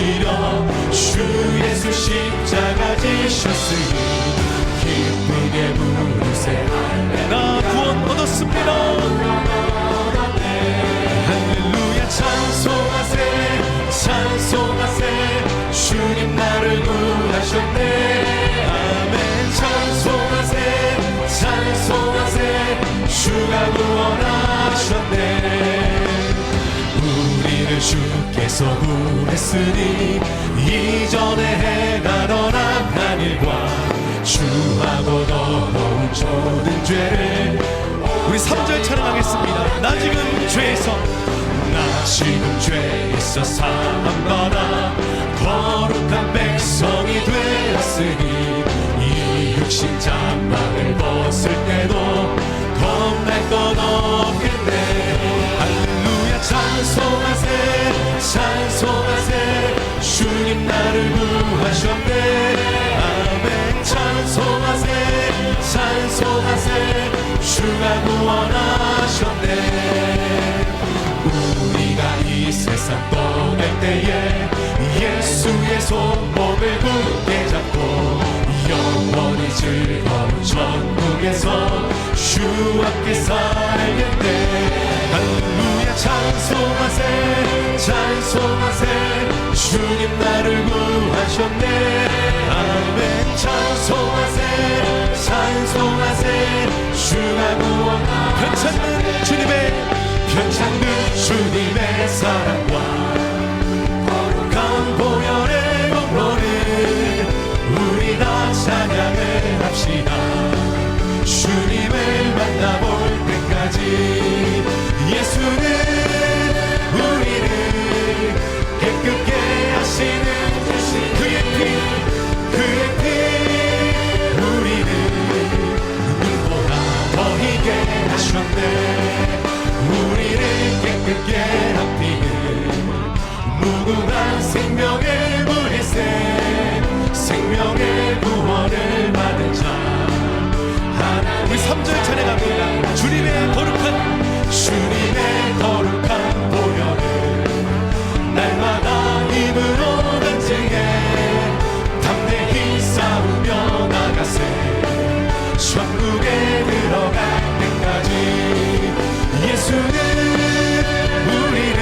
지려 주 예수 십자가 지셨으니 기쁘게 부르세 나 구원 얻었습니다. 할렐루야 찬송하세 찬송하세 주님 나를 구하셨네. 아멘 찬송하세 찬송하세 주가 구원하셨네. 우리를 주께서 구했으니 이전에 행하던 악한 일과 주하고 더러운 모든 죄를 우리 3절 찬양하겠습니다. 나 지금 죄에서 사함받아 거룩한 백성이 되었으니 이 육신 잠방을 벗을 때도 겁날 것 없겠네. 할렐루야 찬송하세 찬송하세 주님 나를 구하셨네. 아멘 찬송하세 찬송하세 주가 구원하셨네. 우리가 이 세상 떠날 때에 예수의 손목을 굳게 잡고 영원히 즐거운 천국에서 주 함께 살겠네. 할렐루야 찬송하세 찬송하세 주님 나를 구하셨네. 아멘 찬송하세 찬송하세 주가 구원하셨네. 편찮는 주님의 사랑과 거룩한 보혈의 공로를 우리 다 찬양을 합시다. 주님을 만나볼 때까지 예수는 우리를 깨끗게 하시는 그의 피 우리를 눈보다 더 희게 하셨네. 우리를 깨끗게 합히는 무궁한 생명의 물이세 생명의 구원을 받은 자 하나님. 우리 3절 찬양합니다. 주님의 거룩한 보혈을 날마다 입으로 간증해 담대히 싸우며 나가세 천국에 들어갈 때까지. 예수는 우리를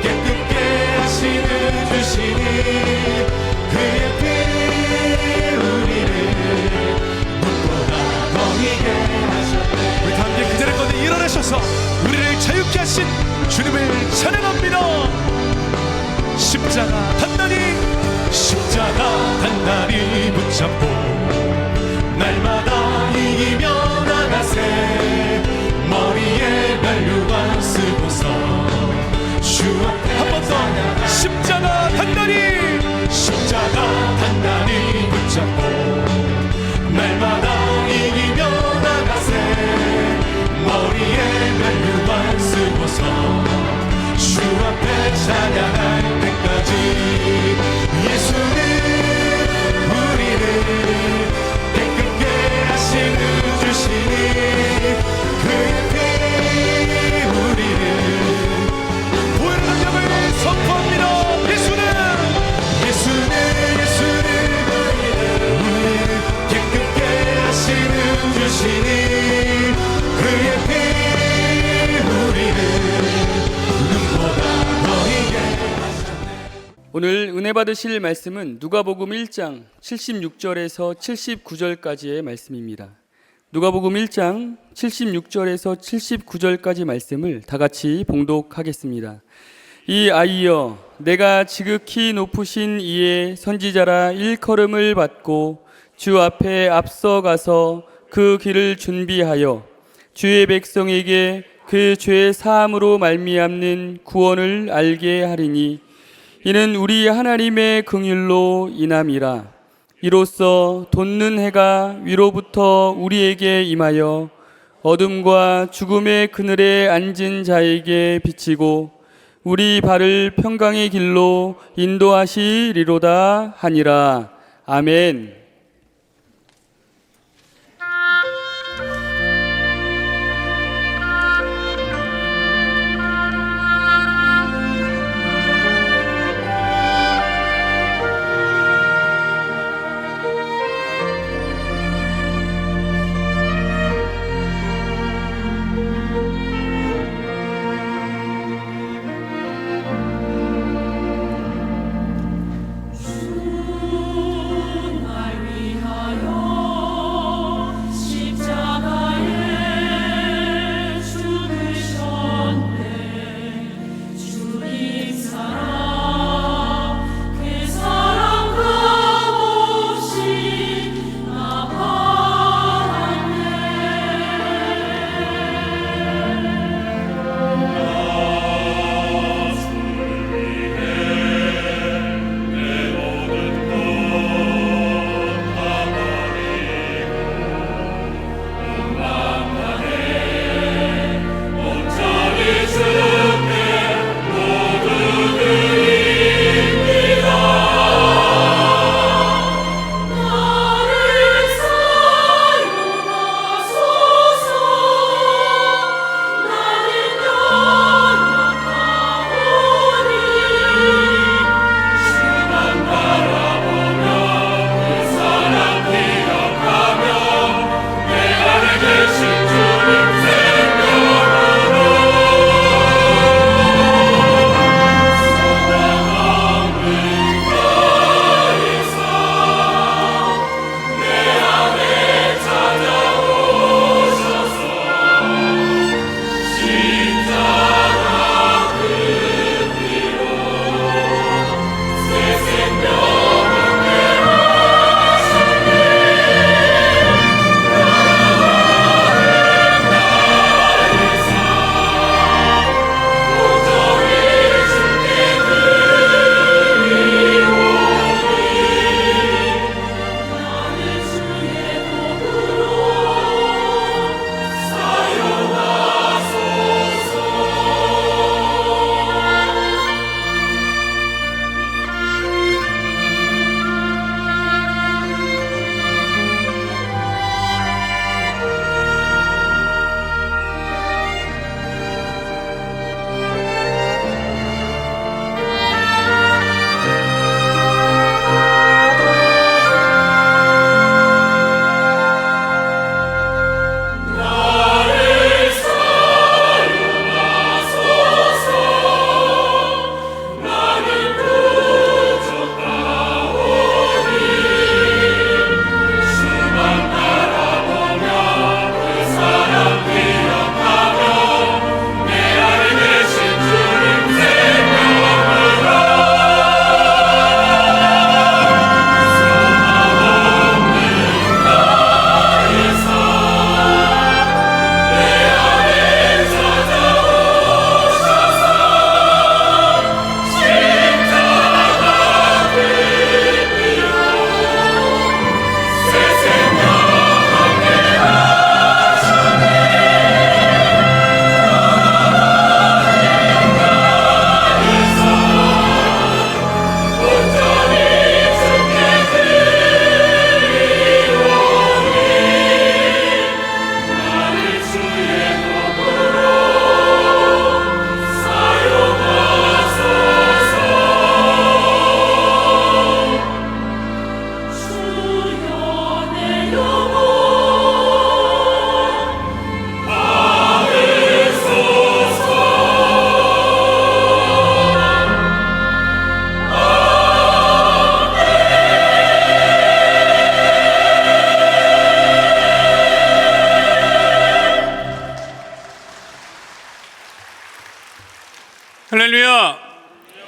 깨끗게 하시는 주시니 그의 피 우리를 눈보다 더 희게 하셨네. 우리 다 함께 그 자리에 가운데 일어나셔서 우리를 자유케 하신 주님을 찬양합니다. 십자가 단단히 붙잡고 날마다 이기며 나가세. 머리에 면류관 쓰고서 주 앞에 한 번 더 십자가 단단히 붙잡고 날마다 이기며 나가세. 머리에 면류관 쓰고서 주 앞에 찬양할 때까지. 예수는 우리를 깨끗게 하시는 주시니 그의 피 우리를 보혈의 능력을 선포합니다. 예수는 우리를 깨끗게 하시는 주시니 그의 피 우리를 눈보다 더 희게 하셨네. 오늘 은혜 받으실 말씀은 누가복음 1장 76절에서 79절까지의 말씀입니다. 누가복음 1장 76절에서 79절까지 말씀을 다 같이 봉독하겠습니다. 이 아이여 내가 지극히 높으신 이의 선지자라 일컬음을 받고 주 앞에 앞서가서 그 길을 준비하여 주의 백성에게 그 죄 사함으로 말미암는 구원을 알게 하리니 이는 우리 하나님의 긍휼로 인함이라. 이로써 돋는 해가 위로부터 우리에게 임하여 어둠과 죽음의 그늘에 앉은 자에게 비치고 우리 발을 평강의 길로 인도하시리로다 하니라. 아멘.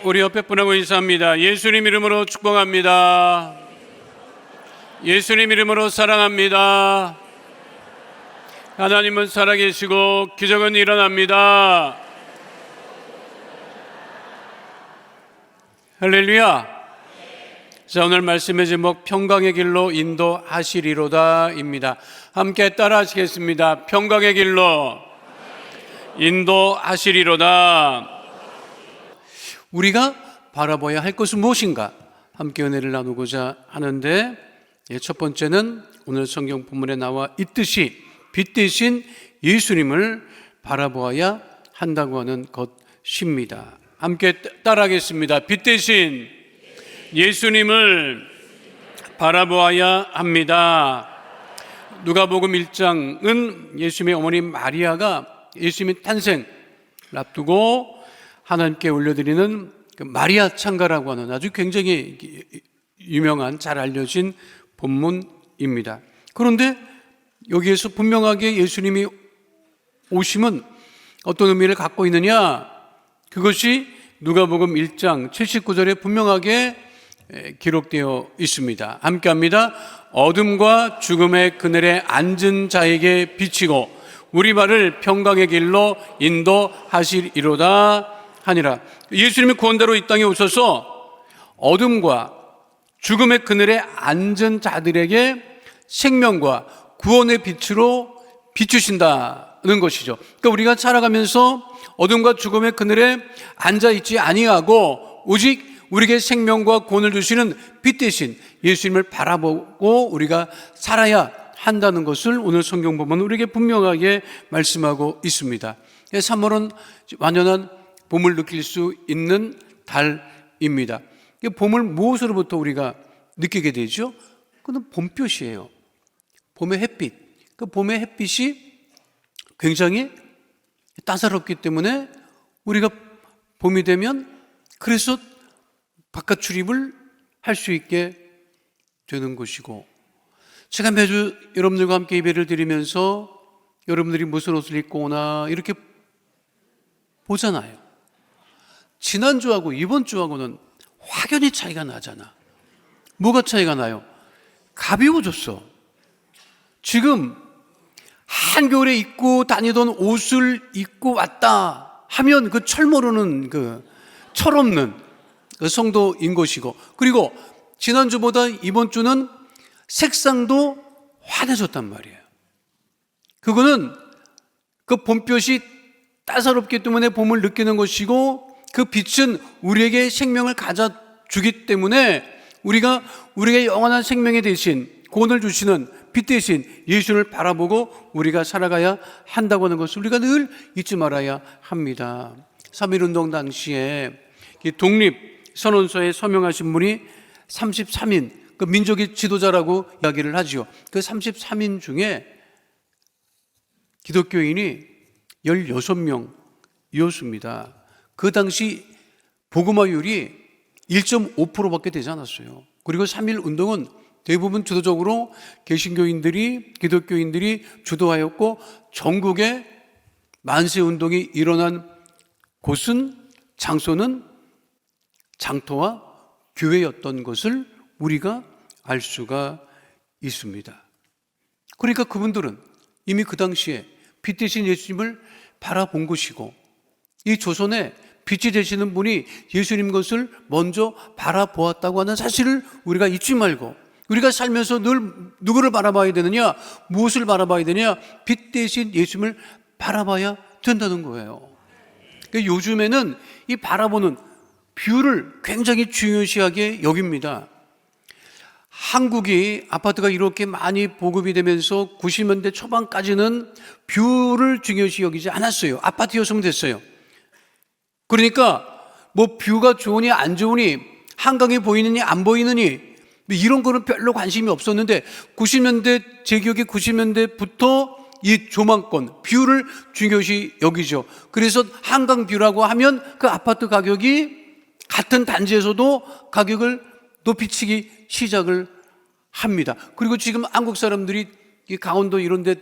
우리 옆에 분하고 인사합니다. 예수님 이름으로 축복합니다. 예수님 이름으로 사랑합니다. 하나님은 살아계시고 기적은 일어납니다. 할렐루야. 자, 오늘 말씀의 제목 평강의 길로 인도하시리로다 입니다. 함께 따라 하시겠습니다. 평강의 길로 인도하시리로다. 우리가 바라봐야 할 것은 무엇인가? 함께 은혜를 나누고자 하는데, 첫 번째는 오늘 성경 본문에 나와 있듯이 빛 대신 예수님을 바라보아야 한다고 하는 것입니다. 함께 따라하겠습니다. 빛 대신 예수님을 바라보아야 합니다. 누가복음 1장은 예수님의 어머니 마리아가 예수님의 탄생을 앞두고 하나님께 올려드리는 그 마리아 찬가라고 하는 아주 굉장히 유명한, 잘 알려진 본문입니다. 그런데 여기에서 분명하게 예수님이 오심은 어떤 의미를 갖고 있느냐? 그것이 누가복음 1장 79절에 분명하게 기록되어 있습니다. 함께 합니다. 어둠과 죽음의 그늘에 앉은 자에게 비치고 우리 발을 평강의 길로 인도하시리로다 하니라. 예수님이 구원자로 이 땅에 오셔서 어둠과 죽음의 그늘에 앉은 자들에게 생명과 구원의 빛으로 비추신다는 것이죠. 그러니까 우리가 살아가면서 어둠과 죽음의 그늘에 앉아있지 아니하고 오직 우리에게 생명과 구원을 주시는 빛 대신 예수님을 바라보고 우리가 살아야 한다는 것을 오늘 성경 보면 우리에게 분명하게 말씀하고 있습니다. 3월은 완연한 봄을 느낄 수 있는 달입니다. 봄을 무엇으로부터 우리가 느끼게 되죠? 그건 봄볕이에요. 봄의 햇빛. 그 봄의 햇빛이 굉장히 따사롭기 때문에 우리가 봄이 되면 그래서 바깥 출입을 할 수 있게 되는 것이고, 제가 매주 여러분들과 함께 예배를 드리면서 여러분들이 무슨 옷을 입고 오나 이렇게 보잖아요. 지난주하고 이번 주하고는 확연히 차이가 나잖아. 뭐가 차이가 나요? 가벼워졌어. 지금 한겨울에 입고 다니던 옷을 입고 왔다 하면 그 철모르는 그 철없는 그 성도인 것이고, 그리고 지난주보다 이번 주는 색상도 환해졌단 말이에요. 그거는 그 봄볕이 따사롭기 때문에 봄을 느끼는 것이고, 그 빛은 우리에게 생명을 가져주기 때문에 우리가 우리의 영원한 생명의 대신 구원을 주시는 빛 대신 예수를 바라보고 우리가 살아가야 한다고 하는 것을 우리가 늘 잊지 말아야 합니다. 3.1운동 당시에 독립선언서에 서명하신 분이 33인 그 민족의 지도자라고 이야기를 하죠. 그 33인 중에 기독교인이 16명이었습니다. 그 당시 복음화율이 1.5%밖에 되지 않았어요. 그리고 3.1운동은 대부분 주도적으로 개신교인들이, 기독교인들이 주도하였고, 전국에 만세운동이 일어난 곳은, 장소는 장터와 교회였던 것을 우리가 알 수가 있습니다. 그러니까 그분들은 이미 그 당시에 빛 대신 예수님을 바라본 것이고, 이 조선에 빛이 되시는 분이 예수님 것을 먼저 바라보았다고 하는 사실을 우리가 잊지 말고, 우리가 살면서 늘 누구를 바라봐야 되느냐, 무엇을 바라봐야 되느냐, 빛 대신 예수님을 바라봐야 된다는 거예요. 그러니까 요즘에는 이 바라보는 뷰를 굉장히 중요시하게 여깁니다. 한국이 아파트가 이렇게 많이 보급이 되면서 90년대 초반까지는 뷰를 중요시 여기지 않았어요. 아파트 형성됐어요. 그러니까 뭐 뷰가 좋으니 안 좋으니, 한강이 보이느니 안 보이느니 이런 거는 별로 관심이 없었는데, 90년대, 제 기억에 90년대부터 이 조망권, 뷰를 중요시 여기죠. 그래서 한강 뷰라고 하면 그 아파트 가격이 같은 단지에서도 가격을 높이치기 시작을 합니다. 그리고 지금 한국 사람들이 강원도 이런 데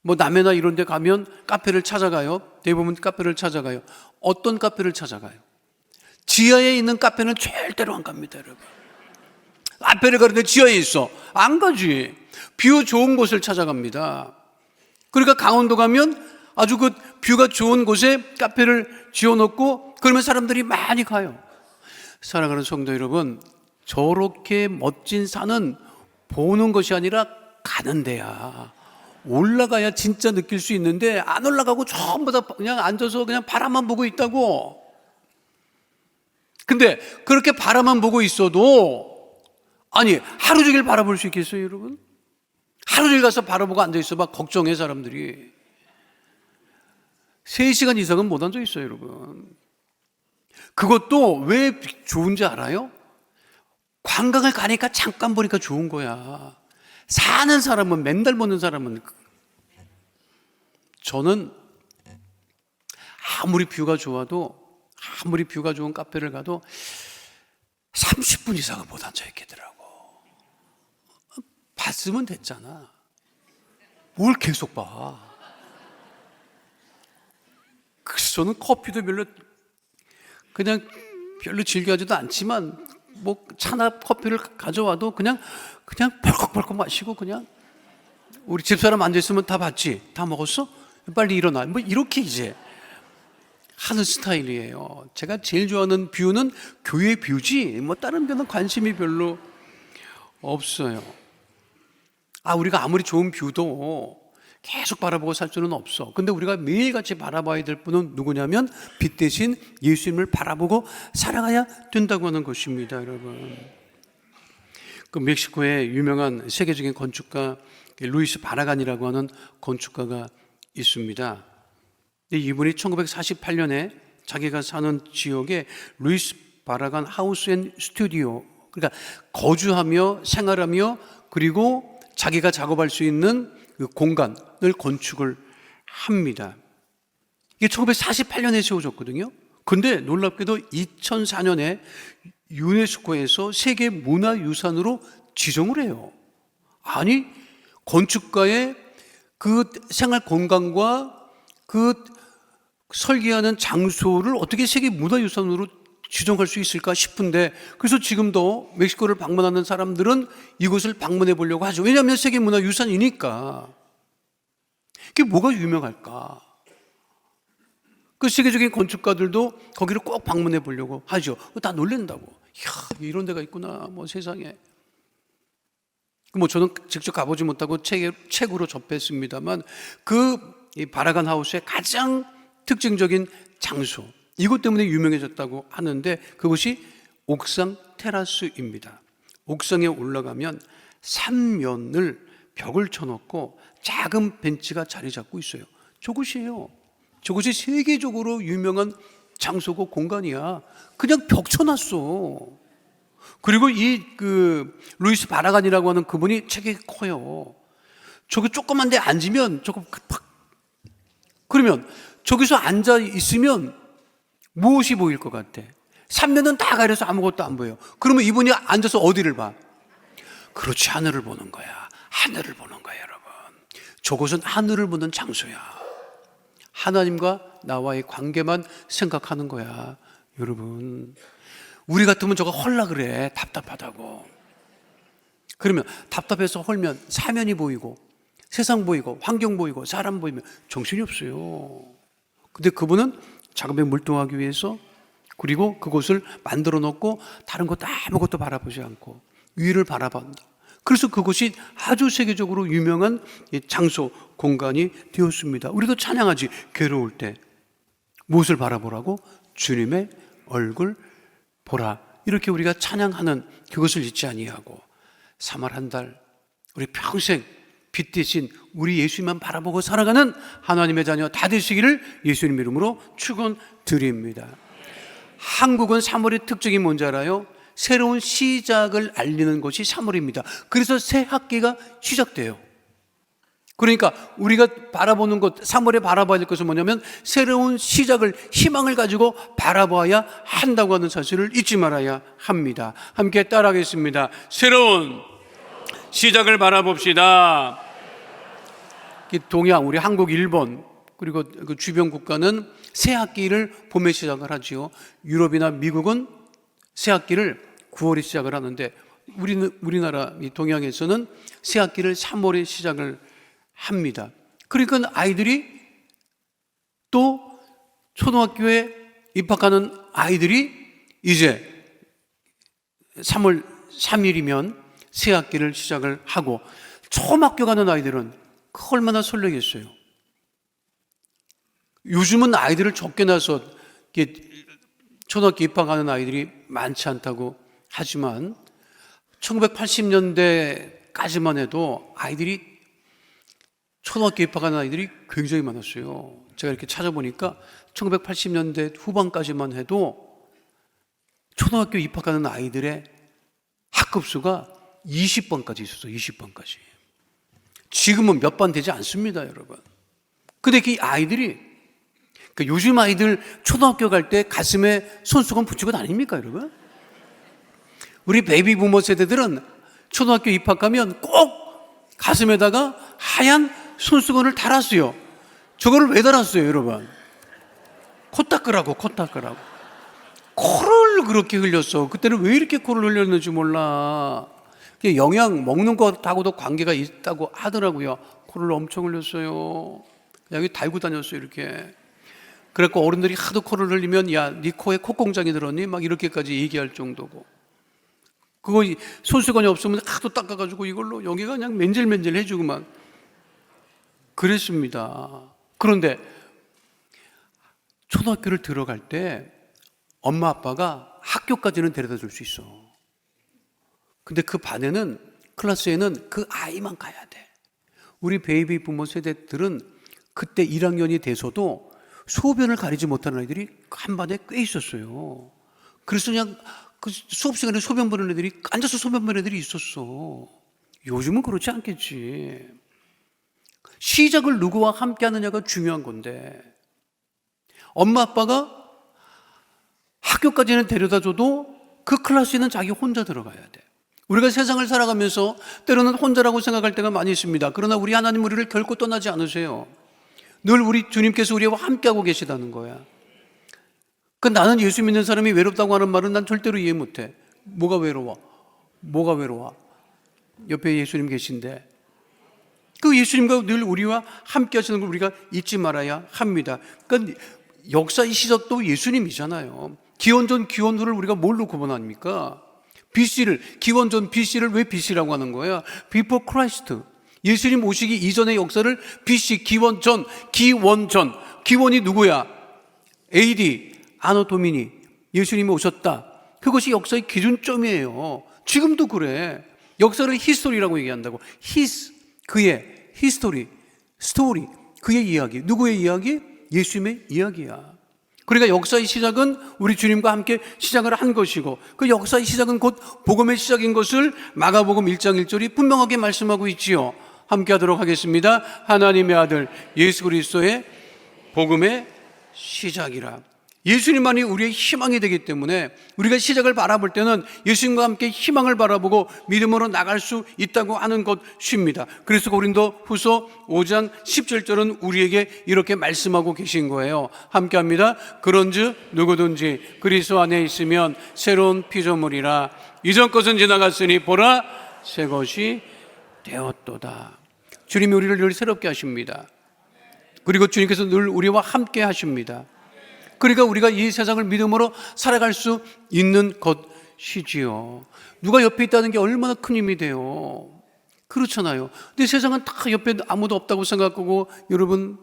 뭐 남해나 이런 데 가면 카페를 찾아가요. 대부분 카페를 찾아가요. 어떤 카페를 찾아가요? 지하에 있는 카페는 절대로 안 갑니다, 여러분. 카페를 가는데 지하에 있어. 안 가지. 뷰 좋은 곳을 찾아갑니다. 그러니까 강원도 가면 아주 그 뷰가 좋은 곳에 카페를 지어놓고 그러면 사람들이 많이 가요. 사랑하는 성도 여러분, 저렇게 멋진 산은 보는 것이 아니라 가는 데야. 올라가야 진짜 느낄 수 있는데 안 올라가고 전부 다 그냥 앉아서 그냥 바람만 보고 있다고. 근데 그렇게 바람만 보고 있어도 아니 하루 종일 바라볼 수 있겠어요, 여러분? 하루 종일 가서 바라보고 앉아있어 봐. 걱정해 사람들이. 3시간 이상은 못 앉아있어요, 여러분. 그것도 왜 좋은지 알아요? 관광을 가니까 잠깐 보니까 좋은 거야. 사는 사람은, 맨날 보는 사람은. 저는 아무리 뷰가 좋아도, 아무리 뷰가 좋은 카페를 가도 30분 이상은 못 앉아있겠더라고. 봤으면 됐잖아. 뭘 계속 봐. 그래서 저는 커피도 그냥 별로 즐겨하지도 않지만 뭐 차나 커피를 가져와도 그냥 벌컥벌컥 마시고 그냥 우리 집사람 앉아있으면 다 봤지? 다 먹었어? 빨리 일어나. 뭐 이렇게 이제 하는 스타일이에요. 제가 제일 좋아하는 뷰는 교회 뷰지 뭐 다른 뷰는 관심이 별로 없어요. 우리가 아무리 좋은 뷰도 계속 바라보고 살 수는 없어. 근데 우리가 매일같이 바라봐야 될 분은 누구냐면 빛 대신 예수님을 바라보고 살아가야 된다고 하는 것입니다, 여러분. 그 멕시코의 유명한 세계적인 건축가 루이스 바라간이라고 하는 건축가가 있습니다. 이분이 1948년에 자기가 사는 지역에 루이스 바라간 하우스 앤 스튜디오, 그러니까 거주하며 생활하며 그리고 자기가 작업할 수 있는 그 공간을 건축을 합니다. 이게 1948년에 세워졌거든요. 근데 놀랍게도 2004년에 유네스코에서 세계 문화유산으로 지정을 해요. 아니, 건축가의 그 생활 공간과 그 설계하는 장소를 어떻게 세계 문화유산으로 지정할 수 있을까 싶은데, 그래서 지금도 멕시코를 방문하는 사람들은 이곳을 방문해 보려고 하죠. 왜냐하면 세계 문화유산이니까. 이게 뭐가 유명할까? 그 세계적인 건축가들도 거기를 꼭 방문해 보려고 하죠. 다 놀란다고. 이야, 이런 데가 있구나. 뭐 세상에. 뭐 저는 직접 가보지 못하고 책으로 접했습니다만 그 바라간 하우스의 가장 특징적인 장소, 이것 때문에 유명해졌다고 하는데 그것이 옥상 테라스입니다. 옥상에 올라가면 3면을 벽을 쳐놓고 작은 벤치가 자리 잡고 있어요. 저곳이에요. 저곳이 세계적으로 유명한 장소고 공간이야. 그냥 벽 쳐놨어. 그리고 루이스 바라간이라고 하는 그분이 책이 커요. 저기 조그만 데 앉으면 그러면 저기서 앉아 있으면 무엇이 보일 것 같아? 3면은 다 가려서 아무것도 안 보여요. 그러면 이분이 앉아서 어디를 봐? 그렇지, 하늘을 보는 거야. 하늘을 보는 거야, 여러분. 저곳은 하늘을 보는 장소야. 하나님과 나와의 관계만 생각하는 거야, 여러분. 우리 같으면 저거 헐라 그래. 답답하다고. 그러면 답답해서 헐면 사면이 보이고 세상 보이고 환경 보이고 사람 보이면 정신이 없어요. 근데 그분은 작업에 몰두하기 위해서 그리고 그곳을 만들어 놓고 다른 것 아무것도 바라보지 않고 위를 바라본다. 그래서 그곳이 아주 세계적으로 유명한 장소, 공간이 되었습니다. 우리도 찬양하지. 괴로울 때 무엇을 바라보라고? 주님의 얼굴 보라. 이렇게 우리가 찬양하는 그것을 잊지 아니하고 3월 한 달 우리 평생 빛 대신 우리 예수님만 바라보고 살아가는 하나님의 자녀 다 되시기를 예수님 이름으로 축원드립니다. 한국은 3월의 특징이 뭔지 알아요? 새로운 시작을 알리는 것이 3월입니다. 그래서 새 학기가 시작돼요. 그러니까 우리가 바라보는 것, 3월에 바라봐야 될 것은 뭐냐면 새로운 시작을, 희망을 가지고 바라봐야 한다고 하는 사실을 잊지 말아야 합니다. 함께 따라하겠습니다. 새로운 시작을 바라봅시다. 동양, 우리 한국, 일본, 그리고 그 주변 국가는 새 학기를 봄에 시작을 하지요. 유럽이나 미국은 새 학기를 9월에 시작을 하는데 우리나라 이 동양에서는 새 학기를 3월에 시작을 합니다. 그러니까 아이들이 또 초등학교에 입학하는 아이들이 이제 3월 3일이면 새 학기를 시작을 하고 처음 학교 가는 아이들은 얼마나 설레겠어요. 요즘은 아이들을 적게 낳아서 초등학교 입학하는 아이들이 많지 않다고 하지만 1980년대까지만 해도 초등학교 입학하는 아이들이 굉장히 많았어요. 제가 이렇게 찾아보니까 1980년대 후반까지만 해도 초등학교 입학하는 아이들의 학급수가 20번까지 있었어요. 20번까지. 지금은 몇 번 되지 않습니다, 여러분. 근데 그 아이들이, 요즘 아이들 초등학교 갈 때 가슴에 손수건 붙이고 다닙니까, 여러분? 우리 베이비 부모 세대들은 초등학교 입학하면 꼭 가슴에다가 하얀 손수건을 달았어요. 저거를 왜 달았어요, 여러분? 코 닦으라고. 코를 그렇게 흘렸어. 그때는 왜 이렇게 코를 흘렸는지 몰라. 영양 먹는 것하고도 관계가 있다고 하더라고요. 코를 엄청 흘렸어요. 여기 달고 다녔어요, 이렇게. 그래갖고 어른들이 하도 코를 흘리면 야, 네 코에 콧공장이 들었니? 막 이렇게까지 얘기할 정도고. 그거 손수건이 없으면 하도 닦아가지고 이걸로 여기가 그냥 맨질맨질 해주고 막 그랬습니다. 그런데 초등학교를 들어갈 때 엄마 아빠가 학교까지는 데려다 줄 수 있어. 근데 그 반에는, 클래스에는 그 아이만 가야 돼. 우리 베이비 부모 세대들은 그때 1학년이 돼서도 소변을 가리지 못하는 아이들이 한 반에 꽤 있었어요. 그래서 그냥 그 수업 시간에 소변 보는 애들이, 앉아서 소변 보는 애들이 있었어. 요즘은 그렇지 않겠지. 시작을 누구와 함께 하느냐가 중요한 건데, 엄마 아빠가 학교까지는 데려다 줘도 그 클래스에는 자기 혼자 들어가야 돼. 우리가 세상을 살아가면서 때로는 혼자라고 생각할 때가 많이 있습니다. 그러나 우리 하나님 우리를 결코 떠나지 않으세요. 늘 우리 주님께서 우리와 함께하고 계시다는 거야. 나는 예수 믿는 사람이 외롭다고 하는 말은 난 절대로 이해 못해. 뭐가 외로워? 옆에 예수님 계신데. 그 예수님과 늘 우리와 함께 하시는 걸 우리가 잊지 말아야 합니다. 그러니까 역사의 시작도 예수님이잖아요. 기원전 기원후를 우리가 뭘로 구분합니까? BC를, 기원전 BC를 왜 BC라고 하는 거야? Before Christ. 예수님 오시기 이전의 역사를 BC, 기원전. 기원이 누구야? AD, 아노 도미니. 예수님이 오셨다. 그것이 역사의 기준점이에요. 지금도 그래. 역사를 히스토리라고 얘기한다고. 그의 히스토리, 스토리, 그의 이야기. 누구의 이야기? 예수님의 이야기야. 그러니까 역사의 시작은 우리 주님과 함께 시작을 한 것이고, 그 역사의 시작은 곧 복음의 시작인 것을 마가복음 1장 1절이 분명하게 말씀하고 있지요. 함께 하도록 하겠습니다. 하나님의 아들 예수 그리스도의 복음의 시작이라. 예수님만이 우리의 희망이 되기 때문에 우리가 시작을 바라볼 때는 예수님과 함께 희망을 바라보고 믿음으로 나갈 수 있다고 하는 것입니다. 그래서 고린도 후서 5장 17절은 우리에게 이렇게 말씀하고 계신 거예요. 함께 합니다. 그런즉 누구든지 그리스도 안에 있으면 새로운 피조물이라. 이전 것은 지나갔으니 보라 새 것이 되었도다. 주님이 우리를 늘 새롭게 하십니다. 그리고 주님께서 늘 우리와 함께 하십니다. 그러니까 우리가 이 세상을 믿음으로 살아갈 수 있는 것이지요. 누가 옆에 있다는 게 얼마나 큰 힘이 돼요. 그렇잖아요. 근데 세상은 다 옆에 아무도 없다고 생각하고, 여러분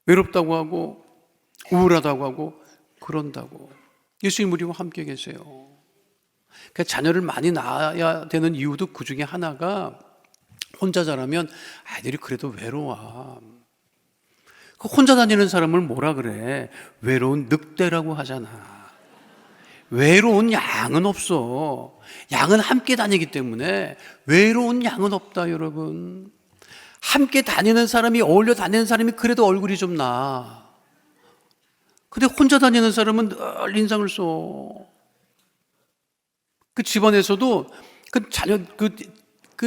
외롭다고 하고 우울하다고 하고 그런다고. 예수님 우리와 함께 계세요. 그러니까 자녀를 많이 낳아야 되는 이유도 그 중에 하나가, 혼자 자라면 아이들이 그래도 외로워. 혼자 다니는 사람을 뭐라 그래? 외로운 늑대라고 하잖아. 외로운 양은 없어. 양은 함께 다니기 때문에 외로운 양은 없다, 여러분. 함께 다니는 사람이, 어울려 다니는 사람이 그래도 얼굴이 좀 나. 근데 혼자 다니는 사람은 늘 인상을 써. 그 집안에서도 그 자녀,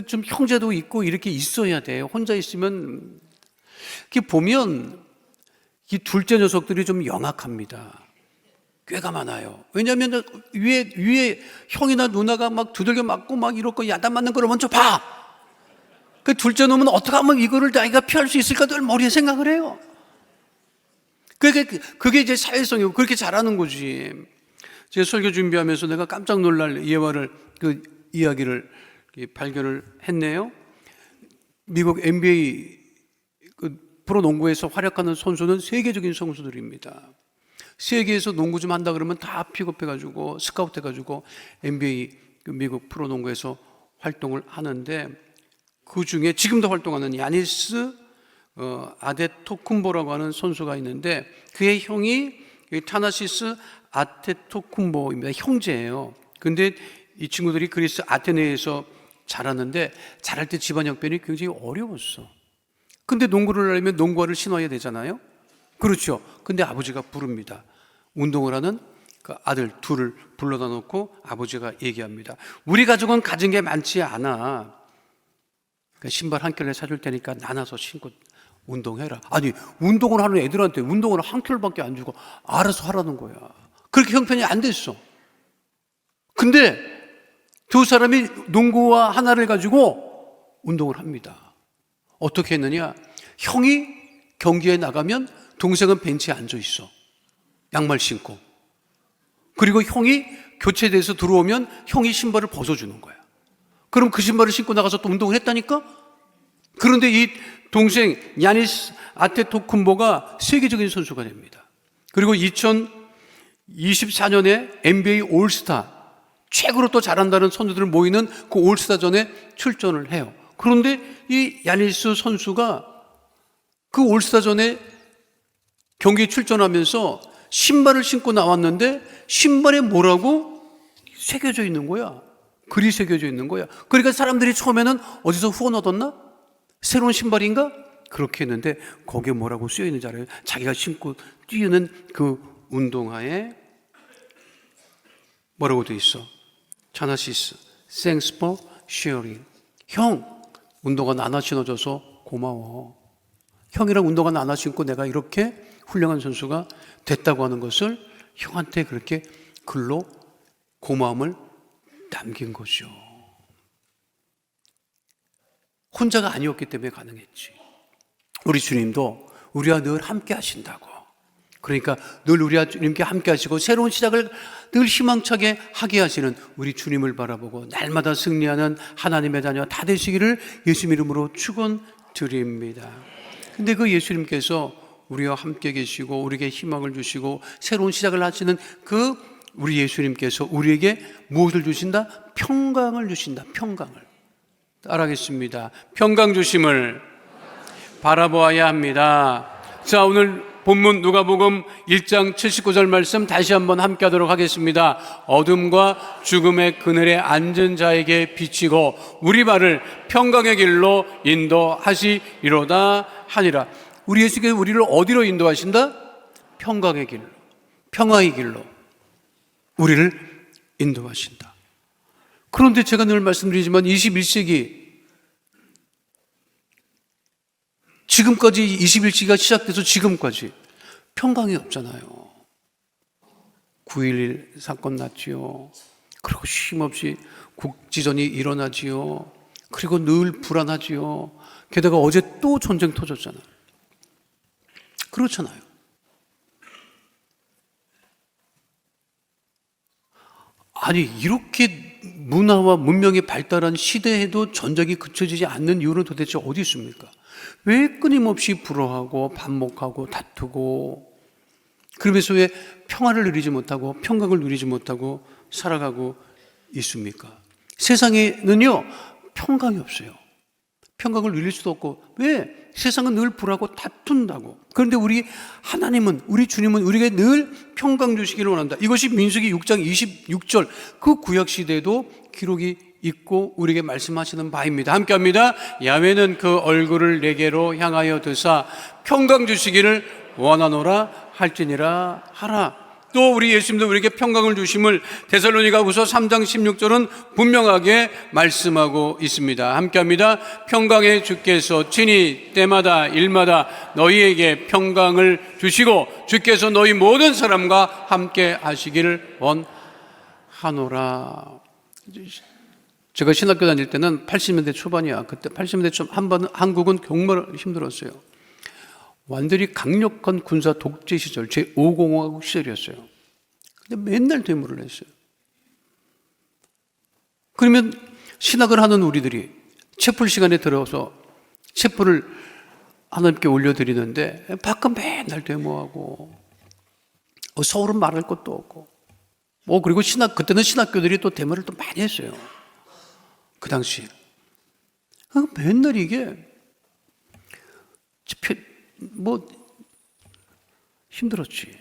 좀 형제도 있고 이렇게 있어야 돼요. 혼자 있으면 이렇게 보면 이 둘째 녀석들이 좀 영악합니다. 꾀가 많아요. 왜냐하면 위에 형이나 누나가 막 두들겨 맞고 막 이렇고 야단 맞는 걸 먼저 봐. 그 둘째 놈은 어떻게 하면 이거를 자기가 피할 수 있을까 늘 머리에 생각을 해요. 그게 이제 사회성이고 그렇게 잘하는 거지. 제 설교 준비하면서 내가 깜짝 놀랄 예화를 그 이야기를 발견을 했네요. 미국 NBA 그 프로농구에서 활약하는 선수는 세계적인 선수들입니다. 세계에서 농구 좀 한다 그러면 다 픽업해가지고 스카우트해가지고 NBA 미국 프로농구에서 활동을 하는데 그 중에 지금도 활동하는 야니스 아데토쿤보라고 하는 선수가 있는데 그의 형이 타나시스 아테토쿤보입니다. 형제예요. 근데 이 친구들이 그리스 아테네에서 자랐는데 자랄 때 집안 형편이 굉장히 어려웠어. 근데 농구를 하려면 농구화를 신어야 되잖아요. 그렇죠. 근데 아버지가 부릅니다. 운동을 하는 그 아들 둘을 불러다 놓고 아버지가 얘기합니다. 우리 가족은 가진 게 많지 않아. 그러니까 신발 한 켤레 사줄 테니까 나눠서 신고 운동해라. 아니 운동을 하는 애들한테 운동을 한 켤레밖에 안 주고 알아서 하라는 거야. 그렇게 형편이 안 됐어. 근데 두 사람이 농구화 하나를 가지고 운동을 합니다. 어떻게 했느냐? 형이 경기에 나가면 동생은 벤치에 앉아 있어. 양말 신고. 그리고 형이 교체돼서 들어오면 형이 신발을 벗어주는 거야. 그럼 그 신발을 신고 나가서 또 운동을 했다니까? 그런데 이 동생 야니스 아테토쿤보가 세계적인 선수가 됩니다. 그리고 2024년에 NBA 올스타 최고로 또 잘한다는 선수들 모이는 그 올스타전에 출전을 해요. 그런데 이 야니스 선수가 그 올스타전에 경기에 출전하면서 신발을 신고 나왔는데 신발에 뭐라고 새겨져 있는 거야. 글이 새겨져 있는 거야. 그러니까 사람들이 처음에는 어디서 후원 얻었나? 새로운 신발인가? 그렇게 했는데 거기에 뭐라고 쓰여 있는지 알아요? 자기가 신고 뛰는 그 운동화에 뭐라고 돼 있어? 차나시스, thanks for sharing. 형, 운동화 나눠 신어줘서 고마워. 형이랑 운동화 나눠 신고 내가 이렇게 훌륭한 선수가 됐다고 하는 것을 형한테 그렇게 글로 고마움을 남긴 거죠. 혼자가 아니었기 때문에 가능했지. 우리 주님도 우리와 늘 함께 하신다고. 그러니까 늘 우리와 주님께 함께 하시고 새로운 시작을 늘 희망차게 하게 하시는 우리 주님을 바라보고 날마다 승리하는 하나님의 자녀 다 되시기를 예수 이름으로 축원드립니다. 근데 그 예수님께서 우리와 함께 계시고 우리에게 희망을 주시고 새로운 시작을 하시는 그 우리 예수님께서 우리에게 무엇을 주신다? 평강을 주신다. 평강을. 따라하겠습니다. 평강 주심을 바라보아야 합니다. 자, 오늘 본문 누가복음 1장 79절 말씀 다시 한번 함께 하도록 하겠습니다. 어둠과 죽음의 그늘에 앉은 자에게 비치고 우리 발을 평강의 길로 인도하시리로다 하니라. 우리 예수께서 우리를 어디로 인도하신다? 평강의 길로, 평화의 길로 우리를 인도하신다. 그런데 제가 늘 말씀드리지만 21세기 지금까지 21세기가 시작돼서 지금까지 평강이 없잖아요. 9.11 사건 났지요. 그리고 쉼없이 국지전이 일어나지요. 그리고 늘 불안하지요. 게다가 어제 또 전쟁 터졌잖아요. 그렇잖아요. 아니 이렇게 문화와 문명이 발달한 시대에도 전쟁이 그쳐지지 않는 이유는 도대체 어디 있습니까? 왜 끊임없이 불화하고 반목하고 다투고 그러면서 왜 평화를 누리지 못하고 평강을 누리지 못하고 살아가고 있습니까? 세상에는요 평강이 없어요. 평강을 누릴 수도 없고 왜? 세상은 늘 불하고 다툰다고. 그런데 우리 하나님은 우리 주님은 우리에게 늘 평강 주시기를 원한다. 이것이 민수기 6장 26절 그 구약시대에도 기록이 있고 우리에게 말씀하시는 바입니다. 함께합니다. 야훼는 그 얼굴을 내게로 향하여 드사 평강 주시기를 원하노라 할지니라 하라. 또 우리 예수님도 우리에게 평강을 주심을 데살로니가후서 3장 16절은 분명하게 말씀하고 있습니다. 함께합니다. 평강의 주께서 친히 때마다 일마다 너희에게 평강을 주시고 주께서 너희 모든 사람과 함께 하시기를 원하노라. 제가 신학교 다닐 때는 80년대 초반이야. 그때 80년대 초 한번 한국은 정말 힘들었어요. 완전히 강력한 군사 독재 시절, 제5공화국 시절이었어요. 근데 맨날 데모를 했어요. 그러면 신학을 하는 우리들이 채플 시간에 들어서 채플을 하나님께 올려드리는데 밖은 맨날 데모하고 서울은 말할 것도 없고 그리고 그때는 신학교들이 또 데모를 또 많이 했어요. 그 당시에. 맨날 이게 힘들었지.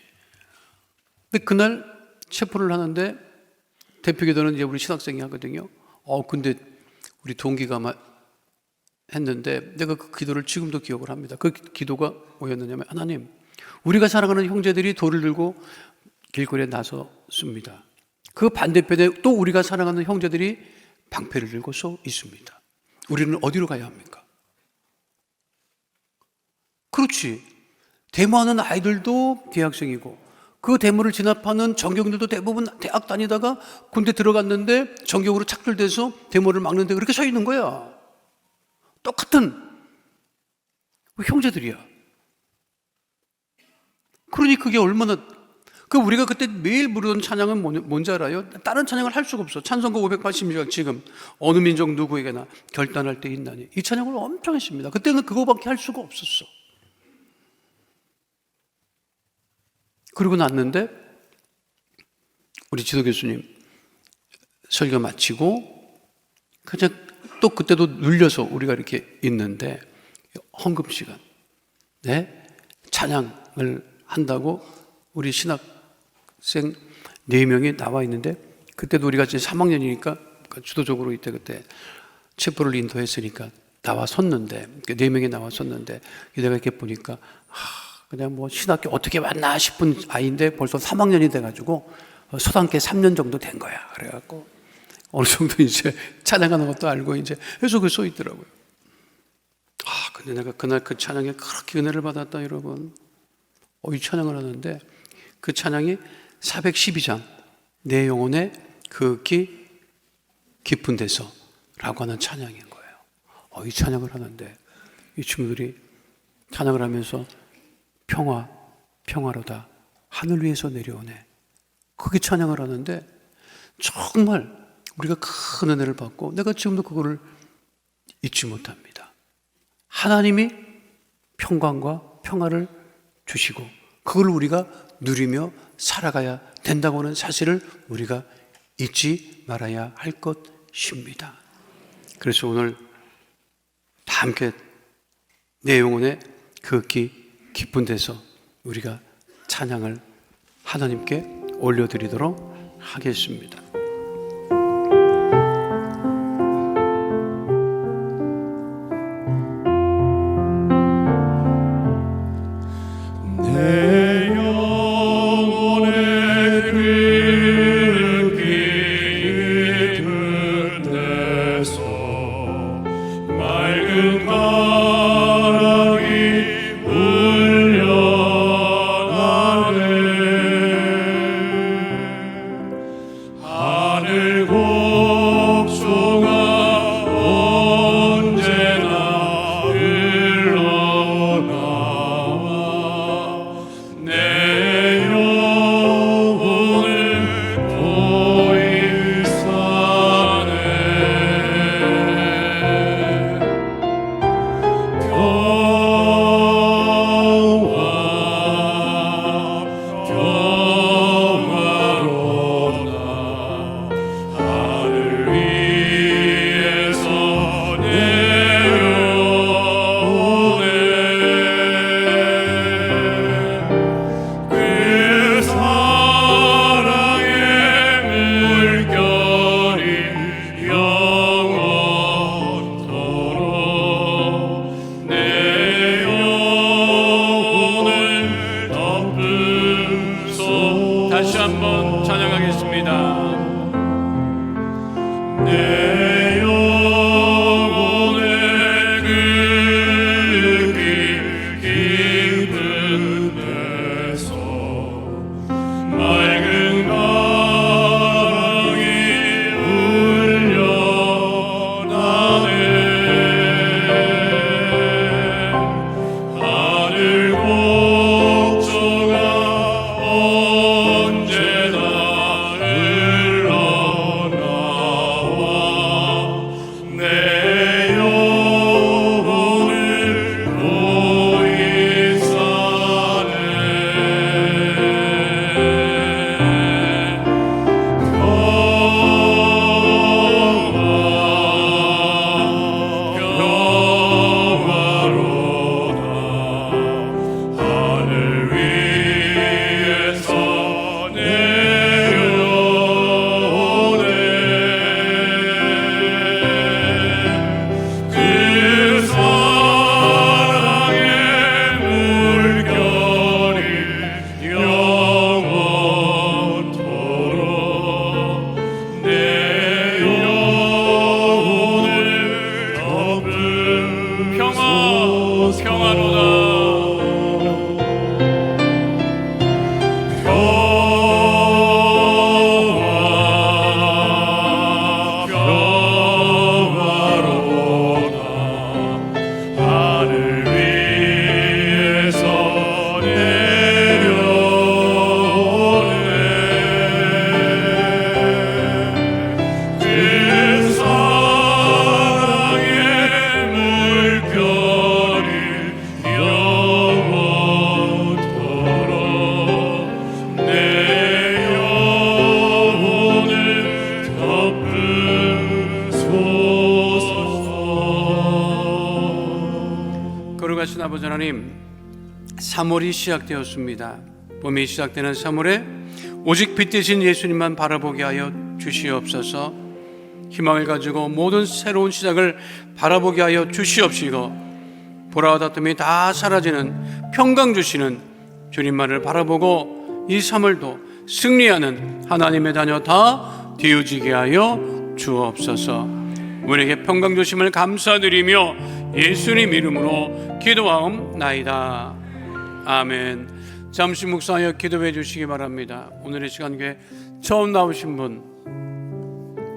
근데 그날 체포를 하는데 대표기도는 이제 우리 신학생이 하거든요. 근데 우리 동기가 했는데 내가 그 기도를 지금도 기억을 합니다. 그 기도가 뭐였느냐면 하나님, 우리가 사랑하는 형제들이 돌을 들고 길거리에 나섰습니다. 그 반대편에 또 우리가 사랑하는 형제들이 방패를 들고 서 있습니다. 우리는 어디로 가야 합니까? 그렇지. 데모하는 아이들도 대학생이고 그 데모를 진압하는 전교생들도 대부분 대학 다니다가 군대 들어갔는데 전교으로 착출돼서 데모를 막는데 그렇게 서 있는 거야. 똑같은 형제들이야. 그러니 그게 얼마나 우리가 그때 매일 부르던 찬양은 뭔지 알아요? 다른 찬양을 할 수가 없어. 찬송가 580장 지금 어느 민족 누구에게나 결단할 때 있나니 이 찬양을 엄청 했습니다. 그때는 그거밖에 할 수가 없었어. 그러고 났는데 우리 지도 교수님 설교 마치고 그냥 또 그때도 눌려서 우리가 이렇게 있는데 헌금 시간 찬양을 한다고 우리 신학생 4명이 나와 있는데 그때도 우리가 이제 3학년이니까 주도적으로 그때 체포를 인도했으니까 나와 섰는데 4명이 나와 섰는데 내가 이렇게 보니까 그냥 신학교 어떻게 왔나 싶은 아이인데 벌써 3학년이 돼가지고 서당계 3년 정도 된 거야. 그래갖고 어느 정도 이제 찬양하는 것도 알고 이제 해서 그 써 있더라고요. 근데 내가 그날 그 찬양에 그렇게 은혜를 받았다, 여러분. 이 찬양을 하는데 그 찬양이 412장 내 영혼의 극히 깊은 데서 라고 하는 찬양인 거예요. 이 찬양을 하는데 이 친구들이 찬양을 하면서 평화로다 하늘 위에서 내려오네 그게 찬양을 하는데 정말 우리가 큰 은혜를 받고 내가 지금도 그거를 잊지 못합니다. 하나님이 평강과 평화를 주시고 그걸 우리가 누리며 살아가야 된다고 하는 사실을 우리가 잊지 말아야 할 것입니다. 그래서 오늘 다 함께 내 영혼의 극히 깊은 데서 우리가 찬양을 하나님께 올려드리도록 하겠습니다. 내 영혼의 깊은 데서 맑은 바람이 울려나네 내 영혼의 그 깊은 데서 맑은 강이 흘려나네. 하늘 곡조가 언제나 흘러나와 내 영혼을 고이 싸네. 평화로다 하늘 위에서 내려오네. 그 사랑의 물결이 영원토록 내 영혼을 평화로다. 평화로다 하늘 위에서 내려오네. 그 사랑의 물결이 영원토록 내 영혼을 덮으소서. 거룩하신 아버지 하나님, 3월이 시작되었습니다. 봄이 시작되는 3월에 오직 빛 대신 예수님만 바라보게 하여 주시옵소서. 희망을 가지고 모든 새로운 시작을 바라보게 하여 주시옵시고, 보라와 다툼이 다 사라지는 평강 주시는 주님만을 바라보고 이 3월도 승리하는 하나님의 자녀 다 되어지게 하여 주옵소서. 우리에게 평강 주심을 감사드리며 예수님 이름으로 기도하옵나이다. 아멘. 잠시 묵상하여 기도해 주시기 바랍니다. 오늘의 시간 교회 처음 나오신 분,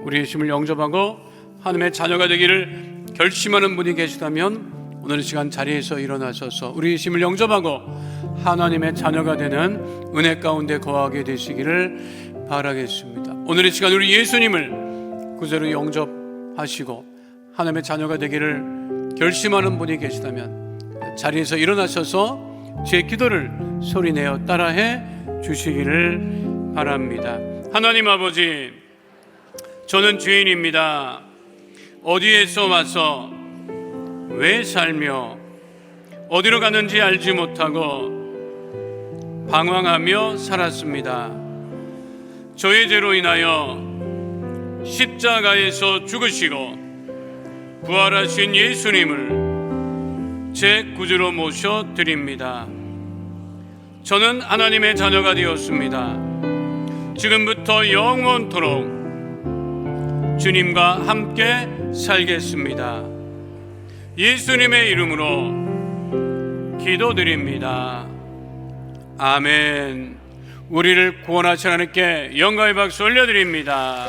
우리 예수님을 영접하고 하나님의 자녀가 되기를 결심하는 분이 계시다면 오늘 이 시간 자리에서 일어나셔서 우리 예수님을 영접하고 하나님의 자녀가 되는 은혜 가운데 거하게 되시기를 바라겠습니다. 오늘 이 시간 우리 예수님을 구주로 영접하시고 하나님의 자녀가 되기를 결심하는 분이 계시다면 자리에서 일어나셔서 제 기도를 소리내어 따라해 주시기를 바랍니다. 하나님 아버지, 저는 죄인입니다. 어디에서 와서 왜 살며 어디로 가는지 알지 못하고 방황하며 살았습니다. 저의 죄로 인하여 십자가에서 죽으시고 부활하신 예수님을 제 구주로 모셔드립니다. 저는 하나님의 자녀가 되었습니다. 지금부터 영원토록 주님과 함께 살겠습니다. 예수님의 이름으로 기도드립니다. 아멘. 우리를 구원하신 하나님께 영광의 박수 올려드립니다.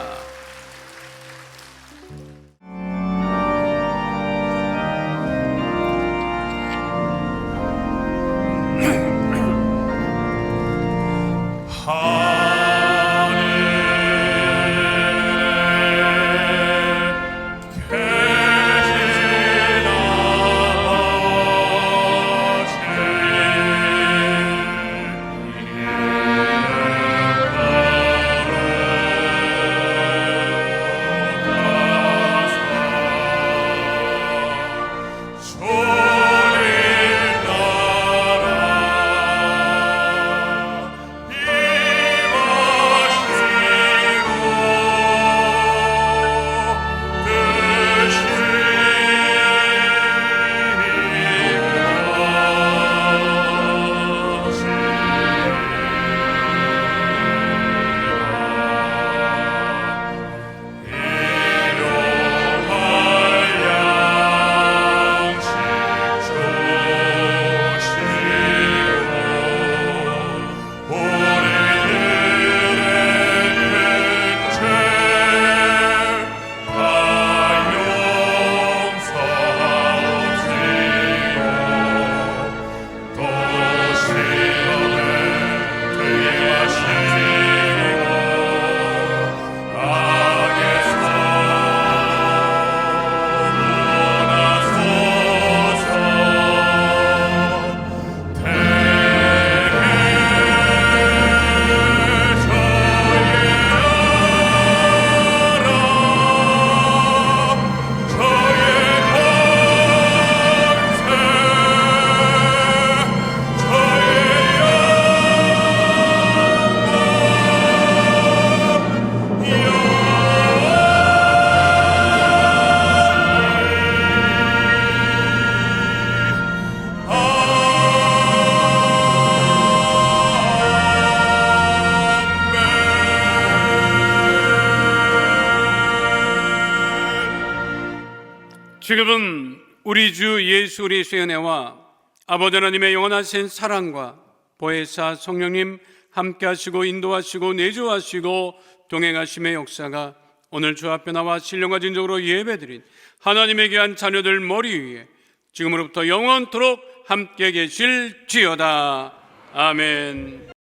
지금은 우리 주 예수 그리스도의 은혜와 아버지 하나님의 영원하신 사랑과 보혜사 성령님 함께 하시고 인도하시고 내주하시고 동행하심의 역사가 오늘 주 앞에 나와 신령과 진정으로 예배드린 하나님의 귀한 자녀들 머리 위에 지금으로부터 영원토록 함께 계실지어다. 아멘.